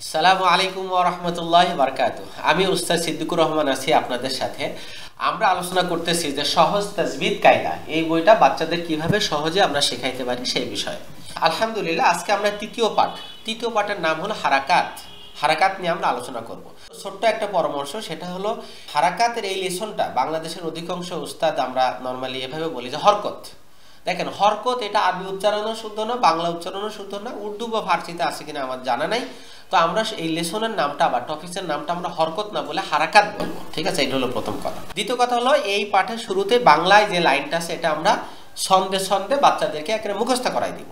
আসসালামু আলাইকুম ওয়া রাহমাতুল্লাহি ওয়া বারাকাতুহু। আমি উস্তাদ সিদ্দিকুর রহমান আছি আপনাদের সাথে। আমরা আলোচনা করতেছি যে সহজ তাজবিদ কায়দা, এই বইটা বাচ্চাদের কিভাবে সহজে আমরা শেখাইতে পারি সেই বিষয়ে। আলহামদুলিল্লাহ, আজকে আমরা তৃতীয় পাঠের নাম হলো হারাকাত। হারাকাত নিয়ে আমরা আলোচনা করব। ছোট্ট একটা পরামর্শ, সেটা হলো হারাকাতের এই লেসনটা বাংলাদেশের অধিকাংশ উস্তাদ আমরা নরমালি এভাবে বলি যে হরকত। দেখেন, হরকত এটা আরবি উচ্চারণও শুদ্ধ না, বাংলা উচ্চারণও শুদ্ধ না, উর্দু বা ফার্সিতে আছে কিনা আমার জানা নাই। তো আমরা এই লেসনের নামটা বা টপিকের নামটা আমরা হরকত না বলে হারাকাত বলবো, ঠিক আছে? এটা হলো প্রথম কথা। দ্বিতীয় কথা হলো, এই পাঠের শুরুতে বাংলায় যে লাইনটা আছে এটা আমরা ছন্দে ছন্দে বাচ্চাদেরকে একেবারে মুখস্থ করাই দিব।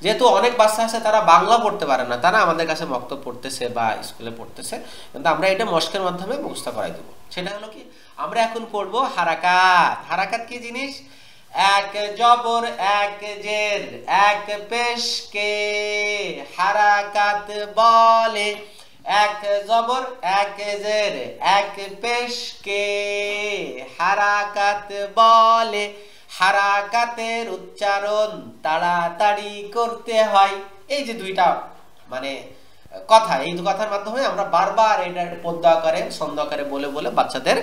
যেহেতু অনেক বাচ্চা আছে তারা বাংলা পড়তে পারে না, তারা আমাদের কাছে মক্তব পড়তেছে বা স্কুলে পড়তেছে, কিন্তু আমরা এটা মশকের মাধ্যমে মুখস্থ করাই দিব। সেটা হলো কি, আমরা এখন পড়বো হারাকাত। হারাকাত কি জিনিস? এক জবর এক জের এক পেশকে হারাকাত বলে। এক জবর এক জের এক পেশকে হারাকাত বলে। হারাকাতের উচ্চারণ তাড়াতাড়ি করতে হয়। এই যে দুইটা মানে কথা, এই কথার মাধ্যমে আমরা বারবার এটা পদ্য আকারে ছন্দ আকারে বলে বলে বাচ্চাদের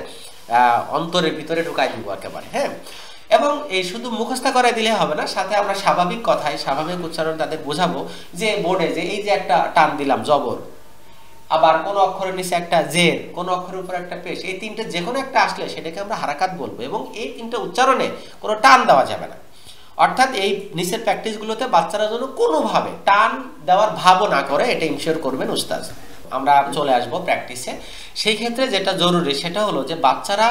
অন্তরের ভিতরে ঢুকাই দিব একেবারে। হ্যাঁ, এবং এই শুধু মুখস্থ করে দিলে হবে না, সাথে আমরা স্বাভাবিক কথায় স্বাভাবিক উচ্চারণ তাদের বোঝাবো। যে বোর্ডে যে এই যে একটা টান দিলাম জবর, আবার কোন অক্ষরের নিচে একটা জের, কোন অক্ষরের উপর একটা পেশ, এই তিনটে যে কোনো একটা আসলে সেটাকে আমরা হারাকাত বলবো। এবং এই তিনটে উচ্চারণে কোনো টান দেওয়া যাবে না। অর্থাৎ এই নিচের প্র্যাকটিসগুলোতে বাচ্চারা যেন কোনোভাবে টান দেওয়ার ভাবও না করে, এটা ইনশিওর করবেন উস্তাদ। আমরা চলে আসবো প্র্যাকটিসে। সেই ক্ষেত্রে যেটা জরুরি সেটা হলো যে বাচ্চারা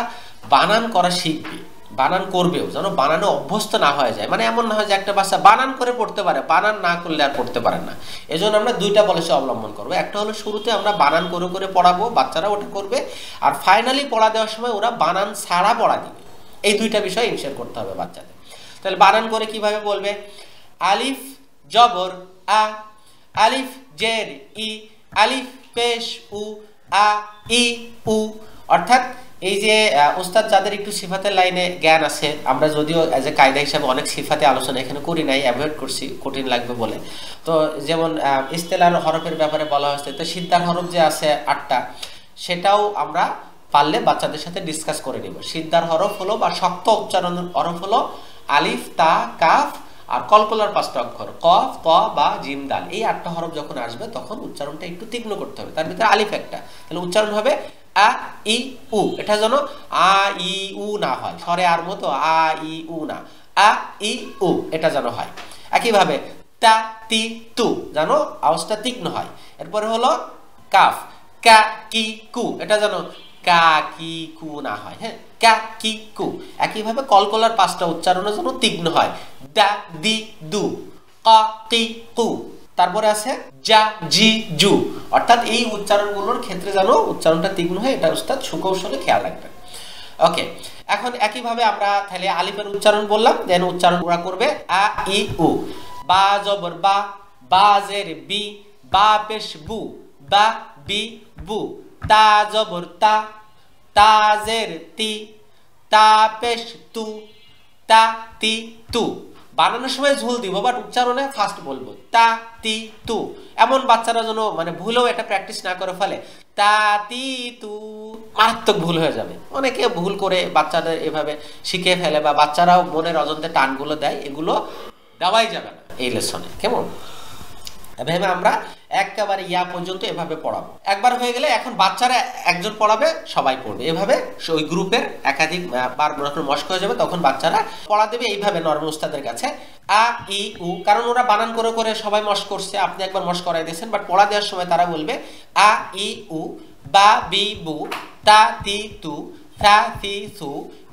বানান করা শিখবে, বানান করবেও, যেন বানানো অভ্যস্ত না হয়ে যায়। মানে এমন না হয় যে একটা বাচ্চা বানান করে পড়তে পারে, বানান না করলে আর পড়তে পারে না। এজন্য আমরা দুইটা পলিসি অবলম্বন করবো। একটা হলো শুরুতে আমরা বানান করে করে পড়াবো, বাচ্চারা ওটা করবে। আর ফাইনালি পড়া দেওয়ার সময় ওরা বানান ছাড়া পড়া দিবে। এই দুইটা বিষয় ইনশিওর করতে হবে বাচ্চাদের। তাহলে বানান করে কিভাবে বলবে? আলিফ জবর আ, আলিফ জের ই, আলিফ পেশ উ, আ ই উ। অর্থাৎ এই যে উস্তাদ যাদের একটু সিফাতের লাইনে জ্ঞান আছে, আমরা যদিও এজ এ কায়দা হিসাবে অনেক সিফাতে আলোচনা এখানে করি নাই, অ্যাভয়েড করছি কঠিন লাগবে বলে। তো যেমন ইস্তেলার হরফের ব্যাপারে বলা হয়েছে, তো সিদ্ধার হরফ যে আছে 8টা, সেটাও আমরা পারলে বাচ্চাদের সাথে ডিসকাস করে নিব। সিদ্ধার হরফ হলো বা শক্ত উচ্চারণের হরফ হলো আলিফ, তা, কাফ আর কলকলার 5টা অক্ষর কফ, ত বা জিম, দাল। এই 8টা হরফ যখন আসবে তখন উচ্চারণটা একটু তীক্ষ্ণ করতে হবে। তার ভিতরে আলিফ একটা, তাহলে উচ্চারণ হবে আ ই উ। এটা যেন আ ই উ না হয়, স্বরে আর মতো আ ই উ না, আ ই উ এটা যেন হয়। একইভাবে তা তি তু যেন আওয়াজটা তীক্ষ্ণ হয়। এরপরে হলো কাফ, কা কি কু, এটা যেন কা কি কু না হয়। হ্যাঁ, কা কি কু। একইভাবে কলকলার 5টা উচ্চারণও যেন তীক্ষ্ণ হয়। দা দি দু, কা কি কু। তারপরে আছে যা জি জু। অর্থাৎ এই উচ্চারণগুলোর ক্ষেত্রে যেন উচ্চারণটা তীক্ষ্ণ হয়, এটা উস্তাদ সুকৌশলে খেয়াল রাখবেন। ওকে, এখন একইভাবে আমরা তাহলে আলিফের উচ্চারণ বললাম, দেন উচ্চারণ ওরা করবে আ ই উ। বা জবর বা, বা জের বি, বা পেশ বু, বা বি বু। তা জবর তা, তা জের তি, তা পেশ তু, তা তি তু। বানানোর সময় ঝুল দিব, বাট উচ্চারণে ফার্স্ট বলবো তা তি তু। এমন বাচ্চারা যেন মানে ভুলেও এটা প্র্যাকটিস না করে ফেলে তা তি তু, মারাত্মক ভুল হয়ে যাবে। অনেকে ভুল করে বাচ্চাদের এভাবে শিখে ফেলে বা বাচ্চারাও মনের অজান্তে টানগুলো দেয়, এগুলো দেওয়াই যাবে না এই লেসনে। কেমন? এভাবে আমরা একেবারে ইয়া পর্যন্ত এভাবে পড়াবো। একবার হয়ে গেলে এখন বাচ্চারা একজন পড়াবে, সবাই পড়বে। এভাবে ওই গ্রুপের একাধিক বার মস্ক হয়ে যাবে, তখন বাচ্চারা পড়া দেবে এইভাবে নরমাল উস্তাদের কাছে আ ই উ। কারণ ওরা বানান করে করে সবাই মস্ক করছে, আপনি একবার মস্ক করাই দিয়েছেন, বাট পড়া দেওয়ার সময় তারা বলবে আ ই উ, বা বি বু, তা তি তু, থা থি থু,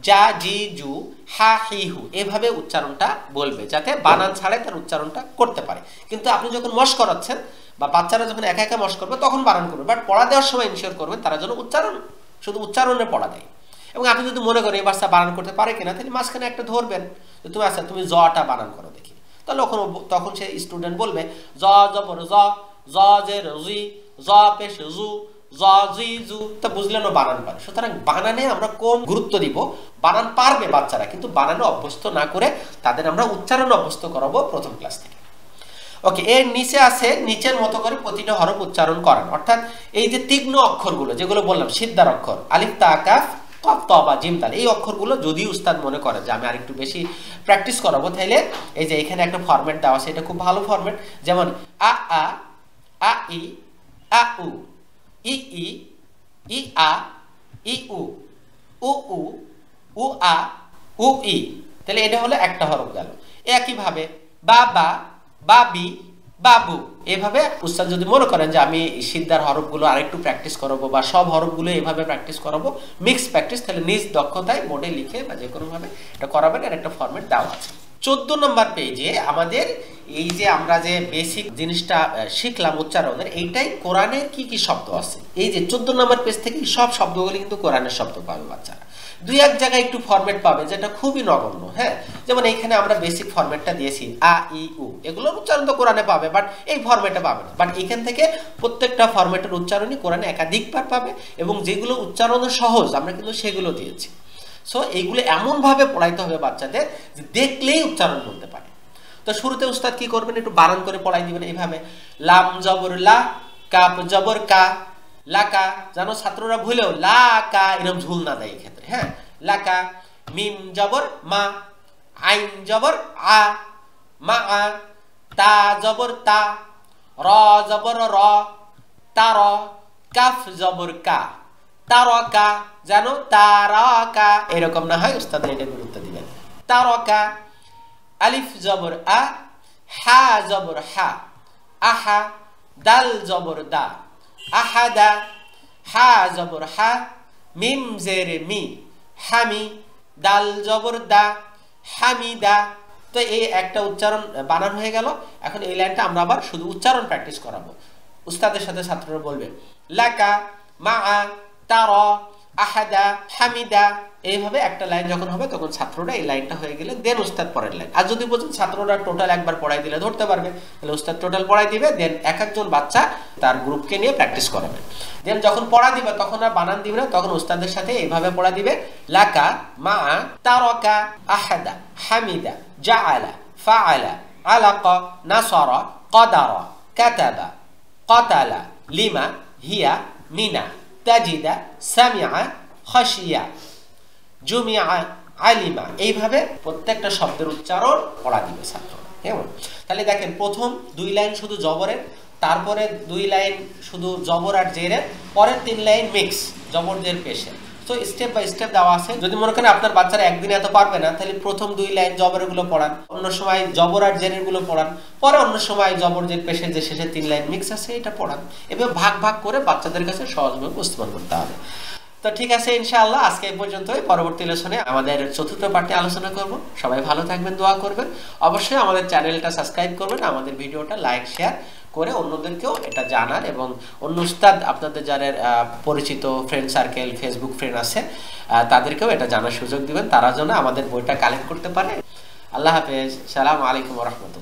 যা জি জু, হা হি হু। এভাবে উচ্চারণটা বলবে, যাতে বানান ছাড়াই তার উচ্চারণটা করতে পারে। কিন্তু আপনি যখন মস্ক করাচ্ছেন বা বাচ্চারা যখন একা একা মস্ক করবে তখন বানান করবে, বাট পড়া দেওয়ার সময় ইনশিওর করবেন তারা যেন উচ্চারণ, শুধু উচ্চারণে পড়া দেয়। এবং আপনি যদি মনে করেন এই বাচ্চা বানান করতে পারে কিনা, তাহলে মাঝখানে একটা ধরবেন যে তুমি আচ্ছা তুমি জটা বানান করো দেখি। তাহলে তখন সে স্টুডেন্ট বলবে জ জবর জ, জ জের জি, জ পেশ জু, জ জি জু। তা বুঝলেন ও বানান পারে। সুতরাং বানানে আমরা কম গুরুত্ব দিব। বানান পারবে বাচ্চারা, কিন্তু বানানো অভ্যস্ত না করে তাদের আমরা উচ্চারণ অভ্যস্ত করাবো প্রথম ক্লাস থেকে। ওকে, এর নিচে আছে নিচের মতো করে প্রতিটা হরফ উচ্চারণ করেন, অর্থাৎ এই যে তীক্ষ্ণ অক্ষরগুলো যেগুলো বললাম সিদ্ধার অক্ষর আলিফ তা কাফ কফ ত বা জিম দাল, এই অক্ষরগুলো যদি উস্তাদ মনে করে যে আমি আরেকটু বেশি প্র্যাকটিস করাবো, তাহলে এই যে এখানে একটা ফরম্যাট দেওয়া আছে, এটা খুব ভালো ফরম্যাট। যেমন আ আ, আ ই, আ উ, ই ই, ই আ, ই উ, উ উ, উ আ, উ ই, তাহলে এটা হলো একটা হরফ গেল। একইভাবে বাবা, বাবি, বাবু, এভাবে উস্তাদ যদি মনে করেন যে আমি সিদ্ধার হরফগুলো আরেকটু প্র্যাকটিস করাবো বা সব হরফগুলো এভাবে প্র্যাকটিস করাবো, মিক্স প্র্যাকটিস, তাহলে নিজ দক্ষতায় বোর্ডে লিখে বা যে কোনোভাবে এটা করাবেন। এর একটা ফরম্যাট দেওয়া আছে। 14 নম্বর পেজে আমাদের এই যে আমরা যে বেসিক জিনিসটা শিখলাম উচ্চারণের, এইটাই কোরআনের কি কি শব্দ আছে। এই যে 14 নম্বর পেজ থেকে সব শব্দগুলি কিন্তু কোরআনের শব্দ পাবে বাচ্চারা। দুই এক জায়গায় একটু ফরম্যাট পাবে যেটা খুবই নগণ্য, হ্যাঁ, যেমন এইখানে আমরা বেসিক ফরম্যাটটা দিয়েছি আ ই উ, এগুলোর উচ্চারণ তো কোরআনে পাবে, বাট এই ফরম্যাটে পাবে না। বাট এখান থেকে প্রত্যেকটা ফরম্যাটের উচ্চারণই কোরআনে একাধিকবার পাবে, এবং যেগুলো উচ্চারণ সহজ আমরা কিন্তু সেগুলো দিয়েছি। সো এইগুলো এমনভাবে পড়াইতে হবে বাচ্চাদের যে দেখলেই উচ্চারণ বলতে পারে। তো শুরুতে উস্তাদ কি করবেন, একটু বানান করে পড়াই দিবেন এইভাবে, লাম জবর লা, কাপ জবর কা, লাকা, জানো ছাত্ররা ভুলেও লা কা এরকম ঝুল না দেয় ক্ষেত্রে, হ্যাঁ, লাকা, মিম জবর মা, আইন জবর আ, মা আ, তা জবর তা, র জবর র, তার, কাফ জবর কা, তারকা, জানো তারকা, এরকম না হয় উস্তাদ এটা গুরুত্ব দিবেন। তারকা, আলিফ জবর আ, হা জবর হা, আহা, দাল জবর দা, আহাদা, হা জবর হা, মিম জের মি, হামি, দাল জবর দা, হামিদা। তো এই একটা উচ্চারণ বানান হয়ে গেল। এখন এই লাইনটা আমরা আবার শুধু উচ্চারণ প্র্যাকটিস করাবো। উস্তাদের সাথে ছাত্ররা বলবে লাকা, মা, তারা, আহাদা, হামিদা, এইভাবে একটা লাইন যখন হবে তখন ছাত্ররা এই লাইনটা হয়ে গেলে দেন উস্তাদ পরের লাইন। আর যদি বলছেন ছাত্ররা টোটাল একবার পড়াই দিলে ধরতে পারবে, তাহলে উস্তাদ টোটাল পড়াই দিবে, দেন এক একজন বাচ্চা তার গ্রুপকে নিয়ে প্র্যাকটিস করাবে। দেন যখন পড়া দিবে তখন আর বানান দিবে না, তখন উস্তাদের সাথে এইভাবে পড়া দিবে লাকা, মা, তারাকা, আহাদা, হামিদা, জাআলা, ফাআলা, আলাকা, নাসারা, কাদারা, কাতাবা, কাতালা, লিমা, হিয়া, মিনা, তাজিদা, সামিআ, খাশিয়া, জুমিআ, আলিমা, এইভাবে প্রত্যেকটা শব্দের উচ্চারণ পড়া দিবে ছাত্ররা। কেমন? তাহলে দেখেন প্রথম 2 লাইন শুধু জবরের, তারপরে 2 লাইন শুধু জবর আর জেরের, পরের 3 লাইন মিক্স জবর জের পেশে। তো স্টেপ বাই স্টেপ দেওয়া আছে। যদি মনে করেন আপনার বাচ্চারা একদিনে এত পারবে না, তাহলে প্রথম 2 লাইন জবরের গুলো পড়ান, অন্য সময় জবর আর জেরের গুলো পড়ান, পরে অন্য সময় জবর জের পেশে যে শেষে 3 লাইন মিক্স আছে এটা পড়ান। এভাবে ভাগ ভাগ করে বাচ্চাদের কাছে সহজভাবে উপস্থাপন করতে হবে। তো ঠিক আছে, ইনশাআল্লাহ আজকে এই পর্যন্তই। পরবর্তী লেসনে আমাদের চতুর্থ পার্টে আলোচনা করব। সবাই ভালো থাকবেন, দোয়া করবেন। অবশ্যই আমাদের চ্যানেলটা সাবস্ক্রাইব করবেন, আমাদের ভিডিওটা লাইক শেয়ার করে অন্যদেরকেও এটা জানার, এবং অন্য উস্তাদ আপনাদের যারা পরিচিত ফ্রেন্ড সার্কেল, ফেসবুক ফ্রেন্ড আছে তাদেরকেও এটা জানার সুযোগ দিবেন, তারা যেন আমাদের বইটা কালেক্ট করতে পারে। আল্লাহ হাফেজ, সালামু আলাইকুম ওয়া রাহমাতুল্লাহ।